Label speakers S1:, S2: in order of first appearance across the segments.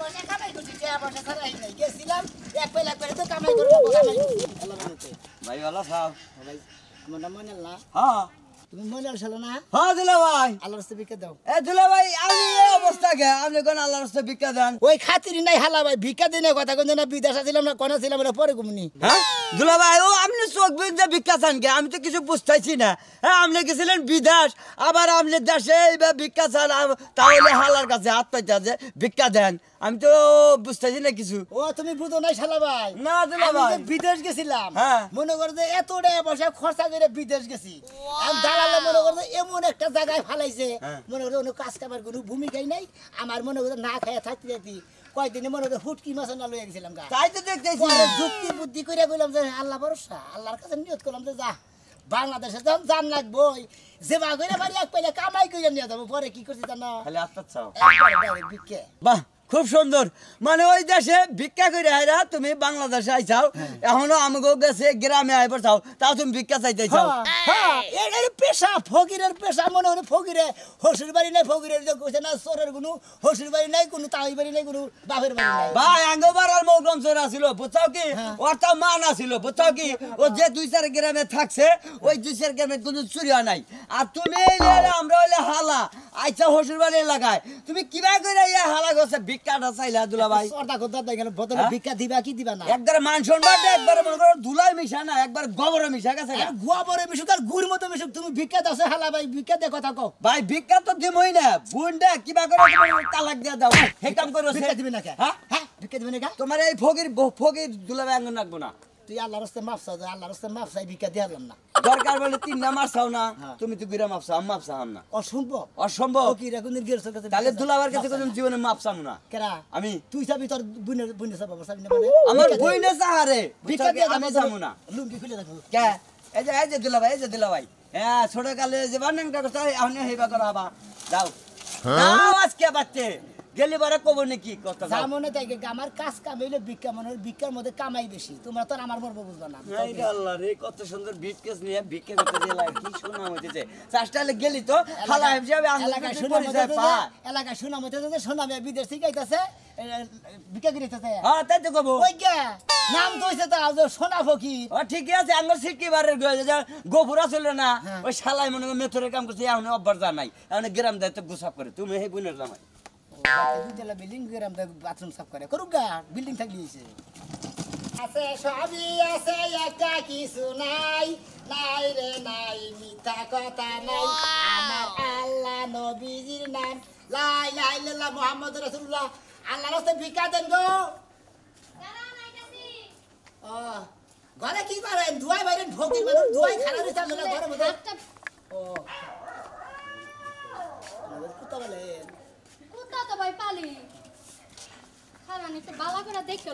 S1: বসে কামাই করছি টাকা পয়সা ছাড়াই নাই গেছিলাম এক পেলা করে তো কামাই করব কামাই করছি আল্লাহ বানাতে
S2: ভাই ভালো সাহেব
S1: ভাই আমার নাম মনে না
S2: হ্যাঁ
S1: তুমি মনে আছো না
S2: হ্যাঁ দুলা ভাই
S1: আল্লাহর রাস্তায় ভিক্ষা দাও
S2: এ দুলা ভাই আমি এই অবস্থা কে আপনি কোন আল্লাহর রাস্তায় ভিক্ষা দেন
S1: ওই খাতিরই নাই হালা ভাই ভিক্ষা দিনে কথা কোন না বিদেশ ছিলাম না কোন ছিলাম না পরে ঘুমনি
S2: হ্যাঁ দুলা ভাই ও আপনি চোখ বুঝে ভিক্ষা চান কে আমি তো কিছু বুঝতেছি না হ্যাঁ আপনি গেছিলেন বিদেশ আবার আপনি দেশে এইবার ভিক্ষা চান তাহলে হালার কাছে হাত পাইতে আছে ভিক্ষা দেন আমি তো বুঝতেছি না কিছু
S1: ও তুমি বুঝো নাই শালা ভাই
S2: না দুলা
S1: আমি
S2: ভাই
S1: যে বিদেশ গেছিলাম
S2: হ্যাঁ।
S1: মনে করো যে এত টাকা পয়সা খরচা করে বিদেশ গেছি আমি দালালে মনে করো যে এমন একটা জায়গায় ফালাইছে
S2: হ্যাঁ।
S1: মনে করো কোনো কাজ কামার কোনো ভূমিকাই নাই আমার মনে করো না খাইয়া থাকতে থাকতে কয়েকদিনে মনে করো হুটকি মাছ না লয়ে গেছিলাম গা
S2: তাই তো দেখতেছি
S1: পরে যুক্তি বুদ্ধি করে বললাম যে আল্লাহ ভরসা আল্লাহর কাছে নিয়ত করলাম যে যা বাংলাদেশে যখন জান লাগবই যে বা করে বাড়ি এক পাইলে কামাই করে নিয়ে যাবো পরে কি করছি জানো
S2: খালি আত্মা চাও
S1: বিকে
S2: বাহ খুব সুন্দর মানে ওই দেশে ভিক্ষা করে আইরা তুমি বাংলাদেশে আইছাও এখনো আমাকেও গেছে গ্রামে আইবার চাও তাও তুমি ভিক্ষা চাইতে চাও
S1: এর পেশা ফকিরের পেশা মনে হলো ফকিরে হসুর বাড়ি নাই ফকিরের যে কইছে না চোরের কোনো হসুর বাড়ি নাই কোনো তাই বাড়ি নাই কোনো বাপের বাড়ি নাই
S2: ভাই আঙ্গবার আর মৌগম চোর আছিল বুঝছাও কি ওর তো মান আছিল বুঝছাও কি ও যে দুই চার গ্রামে থাকছে ওই দুই চার গ্রামে কোনো চুরি হয় নাই আর তুমি আমরা হইলে হালা আইছা হসুর বাড়ি এলাকায় তুমি কিবা করে ইয়া হালা গছে ভিক্ষাটা চাইলা দুলা ভাই
S1: সর্দা কথা দেখেন বদলে ভিক্ষা দিবা কি দিবা না
S2: একবার মান সম্মান একবার মনে করো ধুলাই মিশা না একবার গোবরে মিশা গেছে
S1: আর গোবরে মিশুক আর গুড় মতো মিশুক তুমি ভিক্ষা দাও হালা ভাই ভিক্ষা দে কথা কও
S2: ভাই ভিক্ষা তো দিমই না বুনডা কিবা করে তুমি তালাক দিয়া দাও হে কাম করো
S1: ভিক্ষা দিবে না কে
S2: হ্যাঁ
S1: হ্যাঁ ভিক্ষা দিবে না কে
S2: তোমার এই ফকির দুলা ভাই আঙ্গন রাখবো না
S1: তুই আল্লাহর রাস্তায় মাপ চাও আল্লাহর রাস্তায় মাপ চাই ভিক্ষা দিলাম না
S2: দরকার বলে তিনটা মার চাও না তুমি তো গুইরা মাপ চাও মাপ চাও না
S1: অসম্ভব
S2: অসম্ভব
S1: ফকির এখন নির্গের কাছে
S2: তাহলে দুলাবার কাছে কোন জীবনে মাপ চাও না
S1: কেরা
S2: আমি
S1: তুই চাবি তোর বুনের বুনের চাবো চাবি না মানে
S2: আমার বইনে চাহারে
S1: ভিক্ষা দিয়ে
S2: আমি যাবো না
S1: লুঙ্গি খুলে দেখো
S2: কে এই যে দুলা ভাই হ্যাঁ ছোট কালে যে বান্নান কা কথা আমি হেবা করা বা যাও যাও আজকে বাচ্চে গেলি বারে কব নাকি কথা
S1: যা মনে থাকে আমার কাজ কাম হইলে ভিক্ষা মনে হয় ভিক্ষার মধ্যে কামাই বেশি তোমরা তো আর আমার মর্ম বুঝবা না
S2: এই রে আল্লাহ রে কত সুন্দর বিটকেস নিয়ে ভিক্ষা করতে দিলা কি শোনা হইতেছে চাষটালে গেলি তো খালা হিসাবে
S1: এলাকায় শোনা মতে যে শোনা মে বিদেশ থেকে আইতাছে ভিক্ষা করিতেছে
S2: হ্যাঁ তাই তো কব
S1: ওই কে নাম তো হইছে তা সোনা ফকির
S2: ও ঠিকই আছে আঙ্গুর সিটি বারের গোপুরা চলে না ওই শালাই মনে মেথরের কাম করছে এখন অভ্যাস যা নাই এখন গ্রাম দায়িত্ব গুছাপ করে তুমি এই বুনের জামাই
S1: দুইতলা বিল্ডিং গ্রাম বাথরুম সাফ করে করুক গা বিল্ডিং থাকলি হইছে আছে সবই আছে একটা কিছু নাই নাই রে নাই মিথ্যা কথা নাই আমার আল্লাহ নবীজির নাম লাই লাই লাল্লাহ মুহাম্মদ রাসূলুল্লাহ আল্লাহর রাস্তায় ভিক্ষা দেন গো ও ঘরে কি করেন দুয়াই বাইরে ফকির মানুষ দুয়াই খারাপ হইছে না ঘরের মধ্যে ও কুত্তা বলেন
S3: কুত্তা তো ভাই পালি খারান একটু বালা করে দেখলো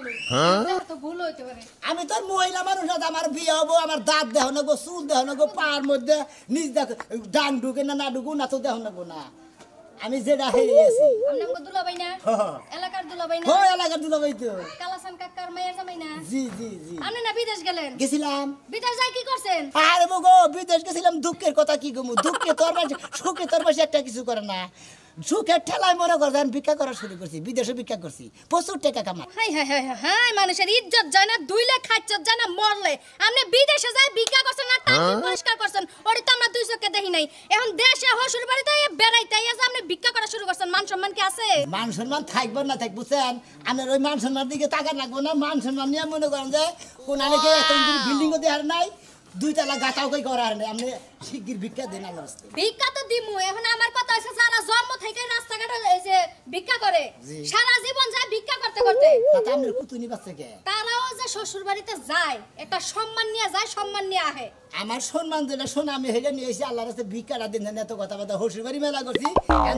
S3: তো ভুল হইতে পারে
S1: আমি তো মহিলা মানুষ না আমার বিয়ে হবো আমার দাঁত দেহ না গো চুল দেহ না গো পার মধ্যে নিজ দেখ ডাং ঢুকে না না ঢুকু না তো দেহ না গো না আমি যেটা হেরিয়েছি
S3: আমনাম গো দুলাভাই না এলাকার দুলাভাই না
S1: হয় এলাকার দুলাভাই তো
S3: কালাসান কাকার মায়ের জামাই না
S1: জি জি জি
S3: আপনি না বিদেশ গেলেন
S1: গেছিলাম
S3: বিদেশ যাই কি করছেন
S1: আরে গো বিদেশ গেছিলাম দুঃখের কথা কি গমু দুঃখে তোর মাঝে সুখে তোর মাঝে একটা কিছু করে না সুখের ঠেলায় মনে করছেন ভিক্ষা করা শুরু করছি বিদেশে ভিক্ষা করছি প্রচুর টাকা কামাই
S3: হাই হাই হাই হাই মানুষের ইজ্জত যায় না 2 লাখ খাচ্চত যায় না মরলে আপনি বিদেশে যাই ভিক্ষা করছেন না টাকা পরিষ্কার করছেন ওরে তো আমরা দুই চোখে দেখি নাই এখন দেশে হসুর বাড়িতে বেড়াইতে এসে আপনি ভিক্ষা করা শুরু করছেন মান সম্মান কি আছে
S1: মান সম্মান থাকবে না থাক বুঝছেন আপনার ওই মান সম্মান দিকে টাকা লাগবে না মান সম্মান নিয়ে মনে করেন যে কোন আনেকে এত বিল্ডিংও দেওয়ার নাই দুইতলা গাছাও কই করার নাই আপনি শিগগির ভিক্ষা দেন আল্লাহর রাস্তায়
S3: ভিক্ষা তো দিমু এখন আমার কথা হইছে যারা জন্ম থেকে রাস্তাঘাটে এই যে ভিক্ষা করে সারা জীবন যায় ভিক্ষা করতে করতে
S1: তাতে আপনার কুতুনি বাচ্চা কে
S3: তারাও যে শ্বশুর বাড়িতে যায় একটা সম্মান নিয়ে যায় সম্মান নিয়ে আহে
S1: আমার সম্মান যেটা শোনা আমি হেলে নিয়ে এসে আল্লাহর রাস্তায় ভিক্ষাটা দিন এত কথা বার্তা হসুর বাড়ি মেলা করছি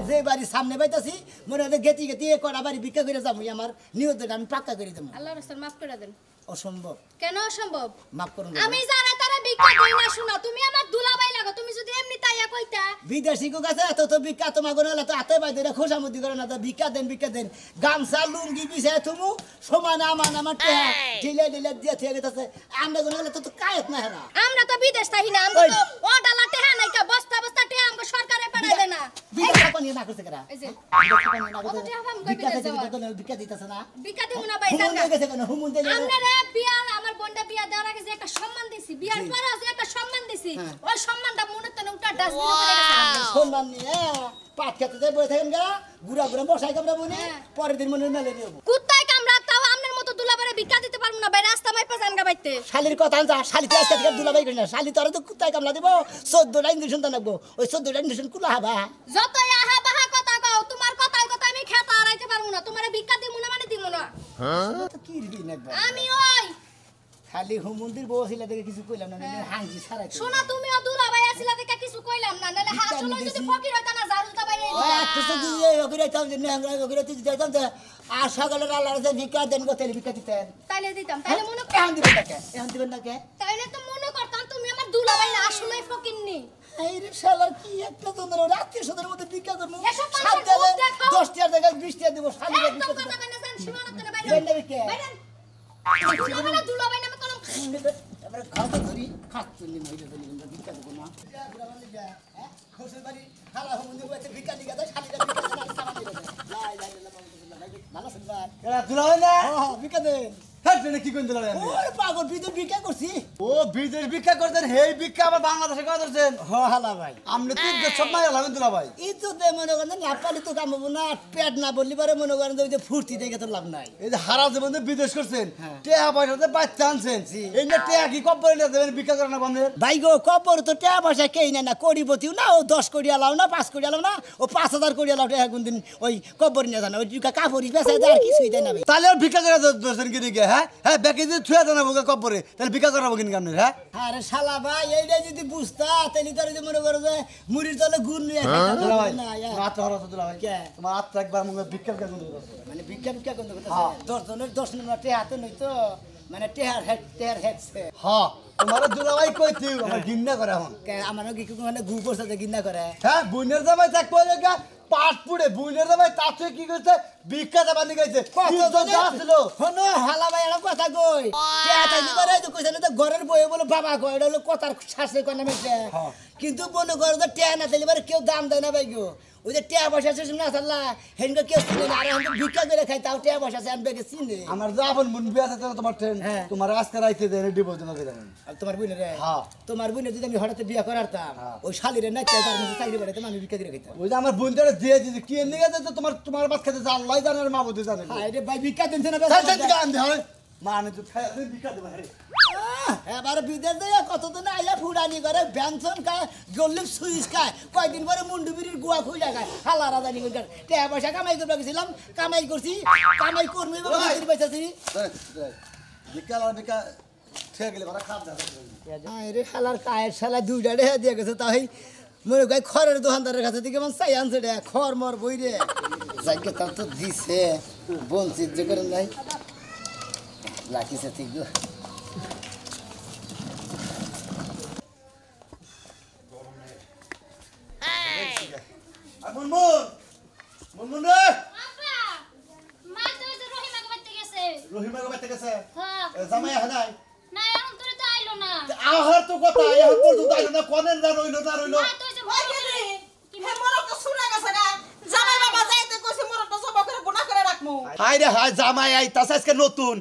S1: যে বাড়ি সামনে পাইতাছি মনে হয় গেতি গেতি কটা বাড়ি ভিক্ষা করে যাবো আমার নিয়তটা আমি পাক্কা করে দেবো
S3: আল্লাহর রাস্তায় মাফ করে দেন
S1: অসম্ভব
S3: কেন অসম্ভব
S1: মাফ করুন
S3: আমি জানা তারা ভিক্ষা দেই না শোনা তুমি আমার দুলাভাই লাগো তুমি যদি এমনি তাইয়া কইতা
S1: বিদেশি কো কাছে এত তো ভিক্ষা তোমার করে তো হাতে বাইরে খোসামতি করে না তো ভিক্ষা দেন গামছা লুঙ্গি বিছায় তুমি সমান আমার ঢিলে ঢিলে দিয়ে থেকে গেছে আমরা কোনো গেলে তো কায়ত না হেরা
S3: আমরা তো বিদেশ থাকি না আমরা তো ও ডালা টেহা নাই কা বস্তা বস্তা টেহা আমগো সরকারে পাঠাই দেয় না
S1: বিদেশ পানি না করতে কেরা
S3: এই যে
S1: কত
S3: টাকা পাম কই
S1: ভিক্ষা
S3: বিদেশ
S1: দিতে
S3: যাওয়ার?
S1: তো ভিক্ষা দিতেছ না
S3: বিকা দিমু না ভাই
S1: হুমুন
S3: জানগা।
S1: গেছে কেন হুমুন দিলে
S3: আপনারে বিয়া আমার বোনটা বিয়া দেওয়ার আগে যে একটা সম্মান দিছি বিয়ার পরে যে একটা সম্মান দিছি ওই সম্মানটা মনে তো উল্টা ডাস্টবিনে পড়ে গেছে।
S1: সম্মান নিয়ে পাট খেতে যাই বসে থাকেন গা গুড়া গুড়া বসাই কামড়া বনি
S3: হ্যাঁ।
S1: পরের দিন মনে মেলে দেবো
S3: কুত্তায় কামড়া তাও আপনার মতো দুলাবারে বিকা দিতে পারবো না ভাই রাস্তা মাইপা জানগা বাইতে।
S1: শালির কথা যা শালি তো আজকে থেকে দুলাবাই করি না শালি তোরা তো কুত্তায় কামলা দিব 14টা ইঞ্জেকশন তো লাগবো ওই 14টা ইঞ্জেকশন কুলা হবা
S3: যতই আহা বাহা কথা কও তোমার কথায় কথা আমি খেতা হারাইতে পারবো না তোমারে বিকা দিমু না মানে দিমু না।
S1: তো কি দিন একবার
S3: আমি ওই
S1: খালি হুমুন্দির বউ ছিল দেখে কিছু কইলাম না হাঙ্গি ছাড়াই
S3: শোনা তুমিও দুলাভাই আসিলা দেখে কিছু কইলাম না নালে
S1: বিকা
S3: আসলে
S1: নিতেছি।
S3: যদি ফকির হইতা না জারুটা বাইরে
S1: ওই একটা সঙ্গে অগিরাইতাম যে নেংরা অগিরাইতে দিতাম যে আর সকালে আল্লাহর কাছে ভিক্ষা দেন গো তেল ভিক্ষা দিতেন
S3: তাইলে দিতাম তাইলে মনে
S1: এখন দিবেন না কে এখন দিবেন না কে
S3: তাইলে তো মনে করতাম তুমি আমার দুলাভাই না আসলে ফকির নি।
S1: এই রে শালার কি একটা তোমরা রাত্রি সদের মধ্যে ভিক্ষা করবো
S3: এসব মানুষের
S1: সাত দিলে
S3: মুখ দেখো।
S1: 10 টাকার জায়গায় 20 টাকা দিব শালি
S3: একদম কথা কইনা জান সীমানাতে না বাইরে
S1: দেন দেবে কে?
S3: বাইরে দুলাভাই নামে কলম
S1: এবারে খাওয়া ধরি খাচ্ছি নি মহিলা ধরি আমরা ভিক্ষা দেবো না গুড়া বান্ধি যা হ্যাঁ খুশির বাড়ি খালা হুমুন্দি বইতে ভিক্ষা দিগা দেয় শালিটা ভিক্ষা দেয় সামান দিবে লাই লাই লাই ভালো শুনবার
S2: এরা দুলাভাই না
S1: হ্যাঁ ভিক্ষা দেন
S2: হ্যাঁ তুমি কি কইন দুলাভাই আমি?
S1: ওরে পাগল বিদুর ভিক্ষা করছি
S2: ও বিদেশ ভিক্ষা করতেন হেই ভিক্ষা আবার বাংলাদেশে করা ধরছেন
S1: হ হালা ভাই
S2: আপনি তো ইজ্জত সব নাই হলাম দুলাভাই।
S1: এই তো দে মনে করেন না পালি তো কামাবো না পেট না বললি পারে মনে করেন যে ওই যে ফুর্তি দেখে তো লাভ নাই
S2: এই যে হারা জীবন যে বিদেশ করছেন
S1: হ্যাঁ।
S2: টেহা পয়সাতে বাচ্চা আনছেন এই যে টেহা কি কম করে নিয়ে দেবেন ভিক্ষা করেন না আপনার?
S1: ভাই গো কবর তো টাকা পয়সা কেই না কোটিপতিও না ও 10 কোটি আলাও না 5 কোটি আলাও না ও 5000 কোটি আলাও টাকা কোনদিন ওই কবর নিয়ে জানা ওই কাপড়ি বেচা দেয় আর কিছুই দেয় না ভাই
S2: তাহলে আর ভিক্ষা করে ধরছেন কি দিকে হ্যাঁ হ্যাঁ ব্যাকে যদি থুয়া দেন বোকা কপরে তাহলে ভিক্ষা করাবো কিনা আপনার হ্যাঁ?
S1: আরে শালা ভাই এইটা যদি বুঝতা তাহলে তোর যে মনে করো যে মুড়ির তলে গুড় নিয়ে খাইতাম।
S2: দুলাভাই
S1: না,
S2: তোমার আত্মা হলো তো দুলাভাই
S1: কে?
S2: তোমার আত্মা একবার মুখে ভিক্ষার কাজ করতে
S1: মানে ভিক্ষা ভিক্ষা করতে
S2: হ্যাঁ।
S1: 10 জনের 10 নম্বর টেহা তো নই তো মানে টেহার হেডছে
S2: হ্যাঁ তোমার দুলাভাই কইছি আমার ঘৃণা করে এখন
S1: আমার কি মানে গু করছে যে গিন্না করে
S2: হ্যাঁ বুইনের জামাই থাক কইলে গা পাট পুড়ে বুইনের জামাই তাতে কি করছে ভিক্ষা জামানি গাইছে ছিল
S1: হনো হালা ভাই একটা কথা কই টেহা তাই দিবারে তো কইছে না তো ঘরের বইয়ে বলে বাবা কই এটা হলো কথার শাসে কোন নামে
S2: হ্যাঁ।
S1: কিন্তু মনে করো যে টেহা না দিলে কেউ দাম দেয় না ভাই গো ওই যে টেহা পয়সা আছে না সাল্লা হেনকে কেউ চিনে না আর এখন তো ভিক্ষা করে খাই তাও টেহা পয়সা আছে আনবে কে চিনে
S2: আমার যাবন বুন বিয়া আছে তোমার ট্রেন
S1: হ্যাঁ।
S2: তোমার আজকে রাইতে দেন ডিভোর্স তোমাকে দেবেন
S1: আর তোমার বোনের রে
S2: হ্যাঁ।
S1: তোমার বোনের যদি আমি হঠাৎ বিয়া করারতাম
S2: হ্যাঁ।
S1: ওই শালিরে না তার মধ্যে চাকরি বাড়াইতাম আমি ভিক্ষা করে খাইতাম
S2: ওই যে আমার বোনটারে দিয়ে দিয়েছে কি নিয়ে গেছে তোমার তোমার বাদ খেতে আল্লাহ জানে আর মা বুঝে জানে
S1: হায় রে ভাই ভিক্ষা দিন না
S2: তাই তাই দিকে আনতে হয় মানে তো খাই তুমি ভিক্ষা দেবে আরে
S1: এবার বিদেশ যাইয়া কতদিন আইয়া ফুডানি করে ব্যঞ্জন খায় গল্লিপ সুইচ খায় কয়দিন পরে মুন্ডু বিড়ির গুয়া খুইলা খায় হালা রাজানি করে টাকা পয়সা কামাই করতে গেছিলাম কামাই করছি কামাই করবি পয়সাছি
S2: ভিক্ষা আর ভিক্ষা ঠিক গেলে ভাড়া খাপ দাও
S1: রে হালার কায়ের শালা দুইটা রেহা দিয়ে গেছে তাই মনে কয় খড়ের দোকানদারের কাছে থেকে মানে চাই আনছে রে খড় মর বই রে যাকে তার তো দিছে বঞ্চিত যে করে নাই রাখিছে ঠিক গো
S2: মুনমুন মুনমুন রে
S3: আপা মা তো যে রহিমা কইতে গেছে
S2: রহিমা গো বাইতে গেছে
S3: হ্যাঁ
S2: জামাই হানাই
S3: না এখন তোরে তো আইলো না
S2: আহার তো কথা এখন পর্যন্ত আইলো না কোনের না রইলো
S3: মা তো যে
S4: ওই যে রে, হে মরক তো শুনা গেছে গা। জামাই বাবা যাইতে কইছে মরক তো জবা করে গুনাহ করে রাখমু।
S5: হাই রে হাই জামাই আইতাছে আজকে নতুন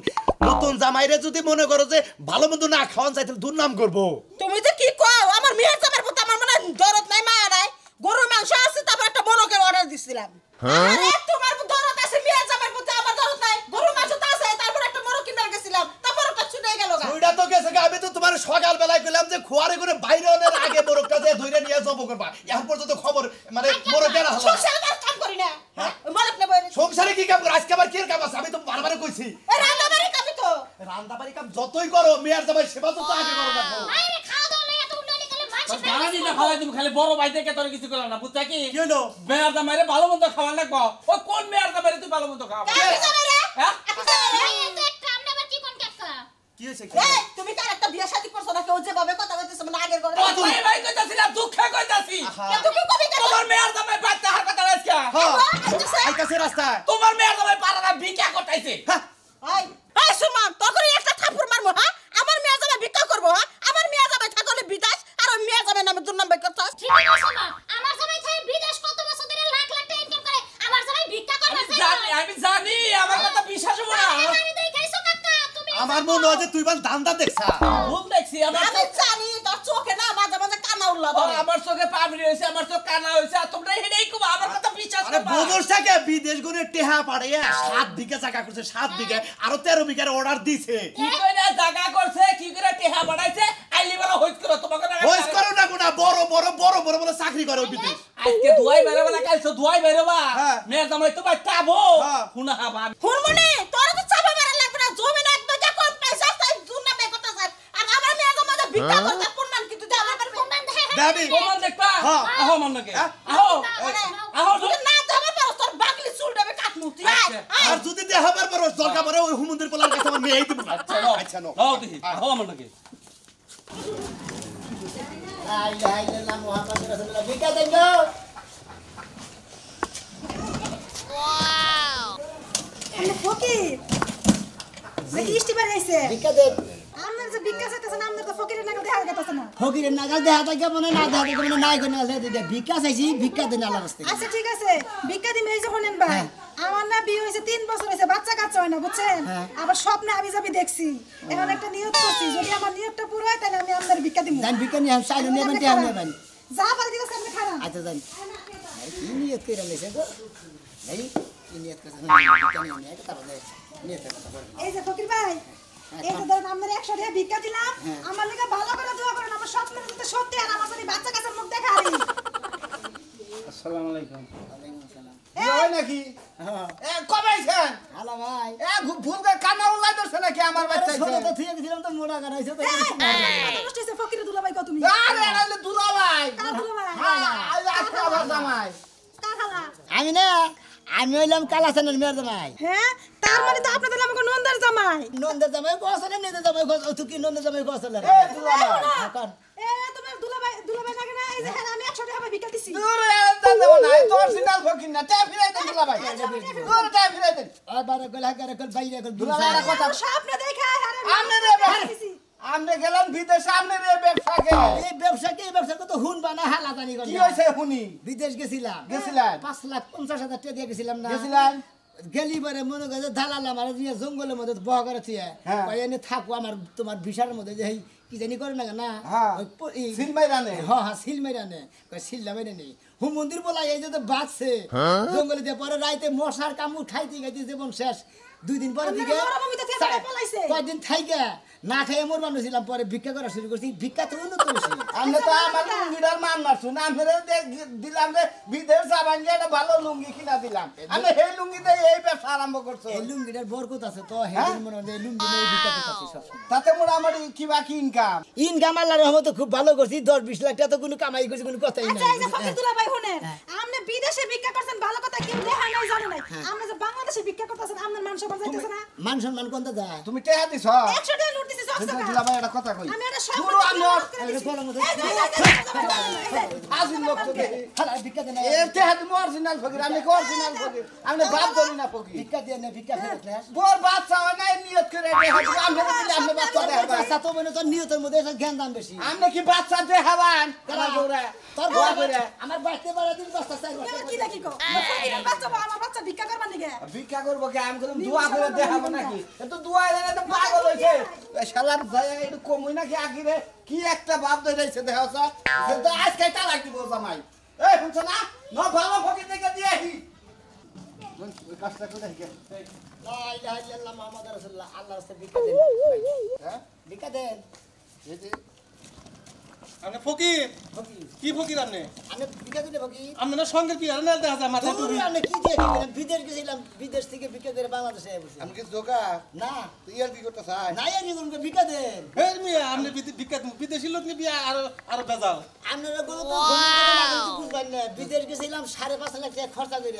S5: নতুন জামাইরে যদি মনে করো যে ভালো মন্দ না খাওয়ান চাইতে দুর্নাম করবো
S4: তুমি যে কি কও আমার মেয়ের জামাইর প্রতি আমার মনে দরদ নাই মায়া নাই। গরুর মাংস আছে তারপর একটা মরকের অর্ডার দিছিলাম। আরে তোমার দরদ আছে মেয়ের জামাইর প্রতি আমার দরদ নাই। গরুর মাংস তো আছে তারপর একটা মরক কিনতে গেছিলাম। তারপর ওটা ছুটে গেল গা।
S5: ওইটা তো গেছে গা, আমি তো তোমার সকাল বেলায় কইলাম যে খোয়ারে করে বাইরে অনের আগে মোরগটা যে ধইরা নিয়ে জব করবা এখন পর্যন্ত খবর মানে মোরগের হালা
S4: সংসারে আর কাম করি না। হ্যাঁ মরক নেব।
S5: সংসারে কি কাম করো আজকে আবার কি কাম আছে আমি তো বারবারে কইছি
S4: এ রান্না বাড়ি কামি তো।
S5: রান্না বাড়ি কাম যতই করো মেয়ের জামাই সেবা তো আগে করো না
S3: আরে খাওয়া দাওয়া লইয়া তো উল্টানি করলে মাছ
S6: জানা দিলে খাওয়াই তুমি খালি বড় ভাই থেকে তোর কিছু করলাম না বুঝছা কি
S5: কি হলো
S6: মেয়ার দামারে ভালো মন্দ খাওয়া লাগবো ওই কোন মেয়ার দামারে তুই ভালো মন্দ খাওয়া
S4: কামি জামাই রে।
S6: হ্যাঁ
S4: আপনি জামাই রে।
S3: এই তো একটা আমরা আবার কি কোন কাকা
S5: কি হইছে কি
S4: এই তুমি কার একটা বিয়ে শাদী করছ না কেউ যেভাবে কথা কইতেছ মানে আগের ঘরে।
S6: ও তুই ভাই কইতাছিস না দুঃখে কইতাছি
S4: তুমি কবি কেন?
S6: তোমার মেয়ার দামাই বাচ্চা হার কথা আজকে
S5: হ্যাঁ
S4: আইতেছে।
S5: আইতাছে রাস্তায়
S6: তোমার মেয়ার দামাই পারাটা ভিক্ষা করতেছে
S5: হ্যাঁ
S4: এই এই সুমন তোকে একটা থাপুর মারমু হ্যাঁ আমার মেয়ে যাবে ভিক্ষা করবো হ্যাঁ আমার মেয়ে যাবে থাকলে বিদেশ আর ওই মেয়ে যাবে নামে দুর্নাম বের করছস
S3: ঠিক আছে মা আমার জামাই থাকে বিদেশ কত বছর ধরে লাখ লাখ টাকা ইনকাম করে
S5: হলো যে তুই বান দান্দা দেখছা
S6: ভুল দেখছি আমার
S4: আমি জানি তোর চোখে না মাঝে মাঝে কানা উল্লা
S6: আমার চোখে পাবড়ি হয়েছে আমার চোখ কানা হয়েছে আর তোমরা হেডেই কো আমার কথা বিশ্বাস
S5: আরে
S6: করবা
S5: বোঝস থাকে বিদেশ গুনে টেহা পাড়ে 7 বিঘা জায়গা করছে 7 বিঘা আরো 13 বিঘার অর্ডার দিছে
S6: কি কইরা জায়গা করছে কি করে টেহা বাড়াইছে আইলি বড় হইছ করো তোমাকে না
S5: হইস করো না কোনা বড় বলে চাকরি করে ওই বিদেশ
S6: আজকে দুয়াই বেরোবা না কালকে দুয়াই বেরোবা
S5: হ্যাঁ।
S6: মেয়ে জামাই তো ভাই চাবো
S5: হ্যাঁ।
S6: শুনা হাবা
S4: হুরমনি তোর তো চাপা মারা লাগবে না জমিন এক বিঘা কম পয়সা তাই দুনা বে কথা স্যার আর আমার মেয়ে জমাতে ভিক্ষা করতে প্রমাণ কি তুই আমার প্রমাণ দে
S5: দাবি
S6: প্রমাণ দেখবা
S5: হ্যাঁ।
S6: আহো মন নাকি আহো আহো
S4: তুই না জমা পারো তোর বাকলি চুল দেবে কাটমু তুই আয়
S5: আর যদি দেখাবার পর দরকার পড়ে ওই হুমন্দির পোলার কাছে আমার মেয়ে দিব আচ্ছা নো
S6: হও দেখি আহো মন নাকি
S1: লা ইলাহা ইল্লাল্লাহ মুহাম্মাদুর রাসূলুল্লাহ ভিক্ষা দেন গো
S7: ফকির দেখি ইস্টিবার আইছে
S1: ভিক্ষা দেন
S7: আমার যে বিকাশ হইতেছে না আমার তো ফকিরের নাগাল দেখা গেতেছে না
S1: ফকিরের নাগাল দেখা থাকে মনে না দেখা থাকে মনে নাই কোন ভিক্ষা চাইছি ভিক্ষা দেন আল্লাহর রাস্তায়
S7: আচ্ছা ঠিক আছে বিকা দিন এই যে শুনেন ভাই আমার না বিয়ে হয়েছে 3 বছর হয়েছে বাচ্চা কাচ্চা হয় না বুঝছেন আবার স্বপ্নে আমি যাবি দেখছি এখন একটা নিয়ত করছি যদি আমার নিয়তটা পুরো হয় তাহলে আমি আপনার বিকা দিব
S1: জান ভিক্ষা নিয়ে চাইলে নেবেন তে নেবেন
S7: যা বলে দিতেছে আপনি খারাপ
S1: আচ্ছা জান কি নিয়ত করে লেছে গো এই কি নিয়ত করে ভিক্ষা নিয়ে এটা তাহলে নিয়ত করে
S7: এই যে ফকির ভাই এই যে ধরেন আমরা 100 টাকা ভিক্ষা দিলাম আমার লাগা ভালো করে দোয়া করেন আমার স্বপ্নের যাতে সত্যি আর আমার যদি বাচ্চা কাচ্চার মুখ দেখা আরি
S6: আসসালামু আলাইকুম
S1: ওয়ালাইকুম আসসালাম
S2: হয় নাকি এ কবে আইছেন
S1: হ্যালো ভাই
S2: এ ভুল করে কান্না উল্লাই ধরছে নাকি আমার বাচ্চা
S1: ছোট
S2: আইছে
S1: তো থিয়ে দিছিলাম তো মোড়া গানাইছে তো
S7: কষ্ট হইছে ফকির দুলাভাই কত তুমি
S2: আরে আরে দুলা ভাই
S7: কার দুলাভাই
S2: হ্যাঁ আজকে আবার জামাই
S7: কার খালা
S1: আমি না আমি হইলাম কালাসানের মেয়ের জামাই
S7: হ্যাঁ তার মানে তো আপনাদের আমাকে নন্দার জামাই
S1: নন্দের জামাই গোসলে নিতে জামাই তুই কি নন্দের জামাই গোসলে
S2: এ দুলা ভাই
S1: এখন
S7: এ তোমার দুলাভাই লাগে না এই যে হ্যাঁ আমি 100 টাকা ভিক্ষা দিছি
S2: দূরে দেব না তো অরিজিনাল ফকির না তে ফিরাই দেন দুলা ভাই দূরে তে ফিরাই দেন
S1: আর বারে গলা করে কল বাইরে কল
S2: দুলা ভাই একটা কথা
S7: স্বপ্ন দেখা আরে
S2: আমনে রে আমনে গেলাম বিদেশে আমনে রে ব্যবসাকে
S1: এই ব্যবসা কত হুন বানা হালা জানি গো
S2: কি হইছে শুনি
S1: বিদেশ গেছিলাম
S2: গেছিলেন
S1: 5,50,000 টাকা দিয়ে গেছিলাম না
S2: গেছিলেন
S1: গেলি বারে মনে করে দালালাম আর নিয়ে জঙ্গলের মধ্যে বহ করে থিয়ে
S2: হ্যাঁ।
S1: কই এনে থাকো আমার তোমার বিশার মধ্যে যে এই কি জানি করে না না
S2: হ্যাঁ।
S1: ওই
S2: সিল মাইরানে?
S1: হ্যাঁ সিল মাইরানে কই সিল লাগাই নেই হু মন্দির বলা এই যে বাঁচছে জঙ্গলে দিয়ে পরে রাইতে মশার কামু খাইতে খাইতে জীবন শেষ 2 দিন পরে দিকে
S7: মরুভূমিতে থেকে পলাইছে।
S1: কয়দিন থাইকে না খাইয়ে মরবার ছিলাম পরে ভিক্ষা করা শুরু করছি ভিক্ষা তো উন্নত করছি
S2: আমনে তো আমার লুঙ্গিটার মান মারছুন আমনে দিলাম রে বিদেশ যাবান যে একটা ভালো লুঙ্গি কিনা দিলাম আমি এই লুঙ্গিতে এই ব্যবসা আরম্ভ করছো
S1: এই লুঙ্গিটার বরকত আছে তো হেদিন মনে হয় এই লুঙ্গি নিয়ে ভিক্ষা করতেছি সবসময়
S2: তাতে মোটামুটি কি বাকি ইনকাম
S1: ইনকাম আল্লাহর রহমতে খুব ভালো করছি 10-20 লাখ টাকা তো কোনো কামাই করছি কোনো কথাই
S7: আচ্ছা এই যে
S1: নাই
S7: ফকির দুলাভাই শুনেন আপনি বিদেশে ভিক্ষা করছেন ভালো কথা কেউ দেখা নাই জানে নাই আপনি যে বাংলাদেশে ভিক্ষা করতেছেন আপনার মান সম্মান যাইতেছে না
S1: মান সম্মান কোনটা যায়
S2: তুমি টেহা দিছ
S7: 100 টাকা লুট দিছি 100 টাকা
S2: দিলা ভাই একটা কথা কই
S7: আমি এটা সব
S2: পুরো আমি
S7: এই
S2: আজিন লোক তো দেখি
S1: হালা ভিক্ষা দেন
S2: এ টেহা দিমু অরিজিনাল ফকির আমি কো অরিজিনাল ফকির আমি বাপ ধরি না ফকির
S1: ভিক্ষা দিয়ে না ভিক্ষা ফেরত না
S2: বোর বাচ্চা হয় নাই নিয়ত করে টেহা দিলাম আমি দিলে আমি বাচ্চা দেখাবান
S1: আচ্ছা তো মনে তো নিয়তের মধ্যে একটা জ্ঞান দাম বেশি
S2: আমি কি বাচ্চা দেখাবান কালা গৌরা
S1: তোর
S2: দোয়া
S1: বড়
S2: করে
S1: আমার বাইতে বড় দিন বস্তা চাই
S7: এবার কি দেখি কো ফকিরের বাচ্চা আমার বাচ্চা ভিক্ষা করবার নিগে
S2: ভিক্ষা করবো কি আমি বললাম দোয়া করে দেখাবো নাকি তো দোয়া এনে তো পাগল হইছে শালার যায় একটু কমই নাকি আখিরে কি একটা বাপ ধরেছে দেখাও স্যার তো আজকে তালাক দিব জামাই এই শুনছ না ন ভালো ফকির থেকে দিয়ে আহি ওই কাজটা করে দেখে
S1: লা ইলাহা ইল্লাল্লাহ মুহাম্মাদুর রাসূলুল্লাহ আল্লাহর রাস্তায় ভিক্ষা দেন
S2: হ্যাঁ
S1: ভিক্ষা দেন
S2: এই যে
S6: আপনি ফকির
S1: ফকির
S6: কি ফকির আপনি
S1: আমি ভিক্ষা দিলে ফকির
S6: আপনি না সঙ্গে কি আর না দেখা যায় মাথা
S1: দূরে আমি কি দিয়ে গেলাম বিদেশ গেছিলাম বিদেশ থেকে ভিক্ষা করে বাংলাদেশে এসেছি
S2: আমি কি জোগা
S1: না
S2: তুই আর কি করতে চাই
S1: নাই আর কি ভিক্ষা দেন
S6: এই মিয়া আপনি বিখ্যাত বিদেশি লোক নিবি আর বেজাল
S1: আপনারা কোনো তো বুঝবেন না বিদেশ গেছিলাম 5.5 লাখ টাকা খরচা করে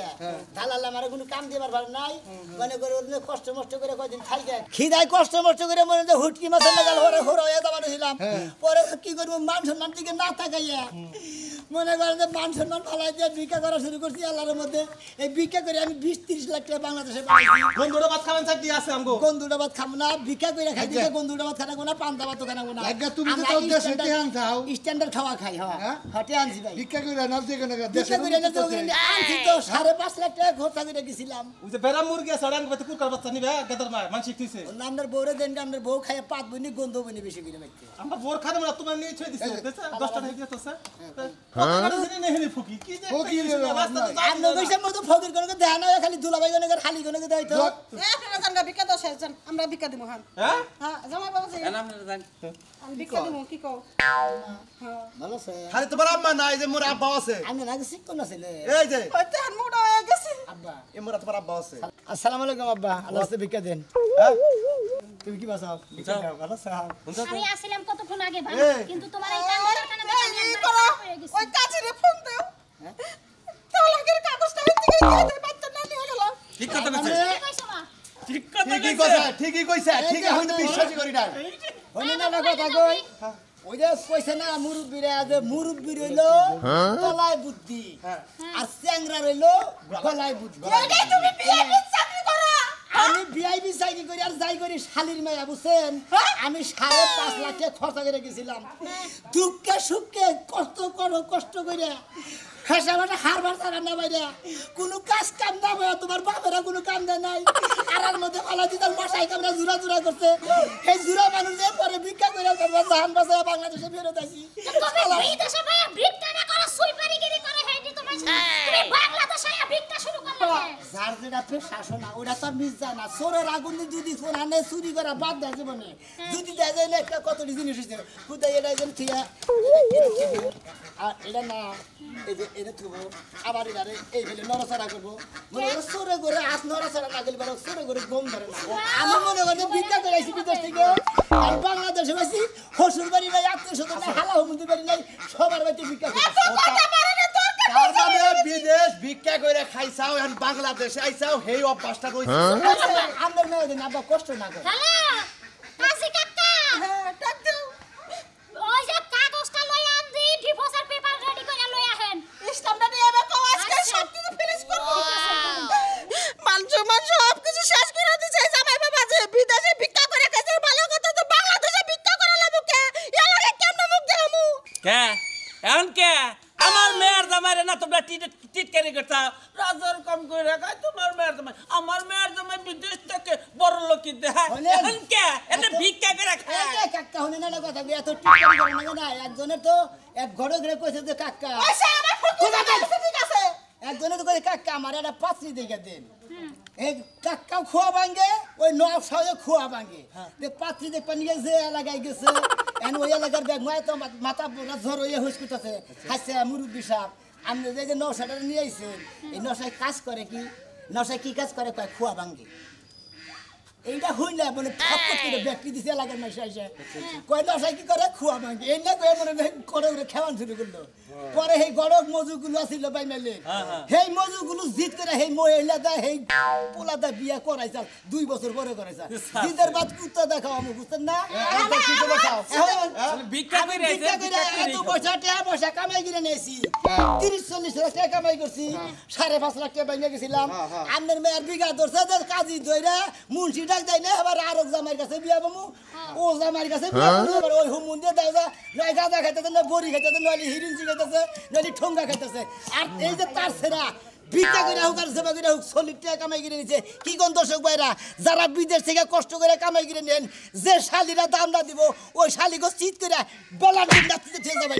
S1: দালাল আমার কোনো কাম দিবার ভার নাই মনে করে ওর কষ্ট মষ্ট করে কয়দিন খাইকে খিদায় কষ্ট মষ্ট করে মনে যে হুটকি মাছের লাগাল হরে হরে হয়ে যাবার ছিলাম পরে কি করব মান সম্মান দিকে না তাকাইয়া মনে করেন যে মান সম্মান ফালাই দিয়ে ভিক্ষা করা শুরু করছি আল্লাহর মধ্যে। এই ভিক্ষা করে আমি 20-30 লাখ টাকা বাংলাদেশে পাইছি।
S5: বন্ধুরা ভাত খাবেন চাকরি আছে আমগো।
S1: গন্ধুটা ভাত খাবো না, ভিক্ষা করে খাই দিতে গন্ধুটা ভাত খাবো না, পান্তা ভাত খাবো না।
S8: তুমি তো তাও দেশে টিহান খাও।
S1: স্ট্যান্ডার্ড খাওয়া খাই, হ্যাঁ হটে আনছি ভাই।
S8: ভিক্ষা করে না দেখো না দেশে
S1: ভিক্ষা করে তো আনছি তো 5.5 লাখ টাকা খরচা করে গেছিলাম।
S5: ওই যে বেড়া মুরগি আছে ওড়ান কত কুকার বাচ্চা নিবে গাদার মা মান শিখতেছে।
S1: আপনার বউরে দেন, আপনার বউ খায় পাত বনি গন্ধ বনি বেশি করে মাইতে।
S5: আমরা বোর খাদে না তোমার নিয়ে ছয় দিছে 10 টাকা দিয়ে তো স্যার কত দিন নেহেনি ফুকি কি যে
S8: ফকির
S5: রাস্তা তো
S1: আমরা কইছে মতো ফকির কোনকে দেয় না, খালি দুলাভাই কোনকে খালি কোনকে দেয় তো।
S4: আপনারা জানগা ভিক্ষা দাও সেজন আমরা ভিক্ষা দিমু হান
S5: হ্যাঁ
S4: হ্যাঁ জামাই বাবু যে
S2: এনা আমরা জানি
S4: আমি ভিক্ষা দিমু কি কও
S1: ভালো আছে
S5: খালি তোমার আম্মা নাই যে মোর আব্বা আছে।
S1: আমি নাকি শিক্ষণ আছে
S5: এই যে
S4: হইতে হান মুড়া হয়ে গেছে
S1: আব্বা।
S5: এ মোর তোমার আব্বা আছে।
S1: আসসালামু আলাইকুম আব্বা, আল্লাহ হাফেজ, ভিক্ষা দেন। তুমি কি বাসাও ভিক্ষা দাও, ভালো আছে?
S3: আমি আসছিলাম কতক্ষণ আগে ভাই,
S5: এই।
S3: কিন্তু তোমার এই কান্নার কারণে আমি
S4: এই
S3: একবার
S4: করো
S3: খারাপ হয়ে গেছি।
S4: ওই কাজের ফোন দাও তালাকের কাগজটা হইতে গিয়ে বাচ্চা না নিয়ে গেল
S2: ঠিক কথা কইছে
S3: কি কইছো মা?
S2: ঠিক কথা
S5: ঠিকই
S2: কইছে
S5: কইছে ঠিকই কইছে ঠিক হইতে বিশ্বাসই করি না।
S1: হইনি না না কথা কই, ওই যে কইছে না মুরব্বিরা, যে মুরব্বি রইলো তলায় বুদ্ধি আর চ্যাংরা রইলো গলায় বুদ্ধি।
S4: এই তুমি বিয়ে চাকরি করো
S1: আমি ভিআইপি চাকরি করি আর যাই করি শালির মায়া, বুঝছেন? আমি 5.5 লাখ টাকা খরচা করে গেছিলাম। দুঃখে সুখে কষ্ট করে হেসাবাটা হারবার চারা না বাইরে কোনো কাজ কাম না হয়, তোমার বাপেরা কোনো কাম দেয় নাই। আরার মধ্যে পালা দিতাম মশাই কামরা জুরা করছে। এই জুরা মানুষের পরে ভিক্ষা করে তোমার জাহান বাঁচায় বাংলাদেশে ফেরত আসি।
S3: তুমি বিদেশে ভাইয়া ভিক্ষা না করো, সুইপারিগিরি করে হেডি তোমার তুমি বাংলাদেশে আয়া ভিক্ষা শুরু করলে।
S1: যার যেটা পেশা শোনা ওটা তো মিস যায় না। চোরের আগুন যদি ফোন আনে চুরি করা বাদ দেয় জীবনে, যদি দেয় যায় না একটা কত জিনিস হয়েছে খুদাই এটা যেন ঠিক আর এটা না এই যে এটা থুবো আবার এবারে এই ফেলে নড়াচড়া করবো। মনে করো চোরে করে হাত নড়াচড়া না গেলে চোরে করে গম ধরে না। আমি মনে করি ভিক্ষা করে আসি বিদেশ থেকে, আমি বাংলাদেশে আসি শ্বশুর বাড়ি নাই, আত্মীয় স্বজন নাই, হালা হুমুন্দি বাড়ি নাই, সবার বাড়িতে ভিক্ষা করি।
S5: তার মানে বিদেশ ভিক্ষা করে খাইছাও এখন বাংলাদেশে আইছাও হেই অভ্যাসটা কইছে।
S1: আমরা মেয়ে দিন আব্বা কষ্ট না করে।
S3: হ্যালো কাজী কাকা,
S4: হ্যাঁ টাক দাও
S3: ওই যে কাগজটা লই আন দি, ডিভোর্সের পেপার রেডি করে লই আহেন।
S4: স্টাম্পটা নিয়ে এবার কও আজকে সব কিছু ফিনিশ করব মানুষ সব কিছু শেষ করে দিছে জামাই বাবা যে বিদেশে ভিক্ষা করে খাইছে ভালো কথা তো বাংলাদেশে ভিক্ষা করে লাভ কে এলাকে কেমন মুখ দেখামু
S6: কে এখন কে আমার মেয়ের জামাই না তোমরা টিটকারি করতা রাজার কম করে রাখায় তোমার মেয়ের জামাই আমার মেয়ের জামাই বিদেশ থেকে বড় লোকই দেখায় এখন কে এটা ভিক্ষা করে খায়
S1: কাকা হনে না কথা এত টিটকারি করে না না। একজনের তো এক ঘরে ঘরে কইছে যে কাকা,
S4: পয়সা আমার ফুকুর আছে ঠিক আছে
S1: একজনের তো কইছে কাকা আমার একটা পাত্রী দেখে দেন। এই কাকাও খোয়া ভাঙ্গে, ওই নব সাহেব খোয়া ভাঙ্গে। যে পাত্রী দেখবা নিয়ে যে এলাকায় গেছে, এখন ওই এলাকার ব্যাগ মায় তো মাথা পোড়া জ্বর হয়ে হুস করতেছে। হাসছে মুরব্বী সাহেব, আপনি যে নশাটা নিয়ে আইছেন, এই নশায় কাজ করে কি? নশায় কি কাজ করে? কয় খোয়া ভাঙ্গে। এইটা হইলে মানে ফটফট করে ব্যক্তি দিছে এলাকার মাসে এসে কয় নশায় কি করে? খোয়া ভাঙ্গে। এই না কয়ে মনে করে খেওয়ান শুরু করলো। পরে সেই গড়ক মজুগুলো আসিল বাই মেলে, সেই মজুগুলো জিত করে সেই মহিলা দেয় সেই পোলা দেয় বিয়া করাইছাল 2 বছর পরে করাইছাল। জিদের বাদ কুত্তা দেখাও আমি, বুঝতেন না?
S6: ভিক্ষা
S1: আমি
S6: করে
S1: ভিক্ষা করে এত পয়সা কামাই করে নিয়েছি, 30-40 লাখ টাকা কামাই করছি, 5.5 লাখ টাকা বাইনে গেছিলাম। আপনার মেয়ের বিঘা ধরছে যে কাজী ধরে মুন্সি ডাক দেয় না, আবার আরো জামাইয়ের কাছে বিয়া বামু, ও জামাইয়ের কাছে বিয়া বামু, আবার ওই হুমুন দিয়ে দেয় যা নয় গাঁজা খাইতেছে, না বড়ি খাইতেছে, নইলে হিরিঞ্চি খাইতেছে, নইলে ঠোঙ্গা খাইতেছে। আর এই যে তার ছেড়া ভিক্ষা করে হোক আর সেবা করে হোক 40 টাকা কামাই করে নিচ্ছে। কি কোন দর্শক ভাইরা, যারা বিদেশ থেকে কষ্ট করে কামাই করে নেন, যে শালিরা দাম না দিব ওই শালিকে চিৎ করে বেলা দিন রাত্রিতে ঠিক যাবেন।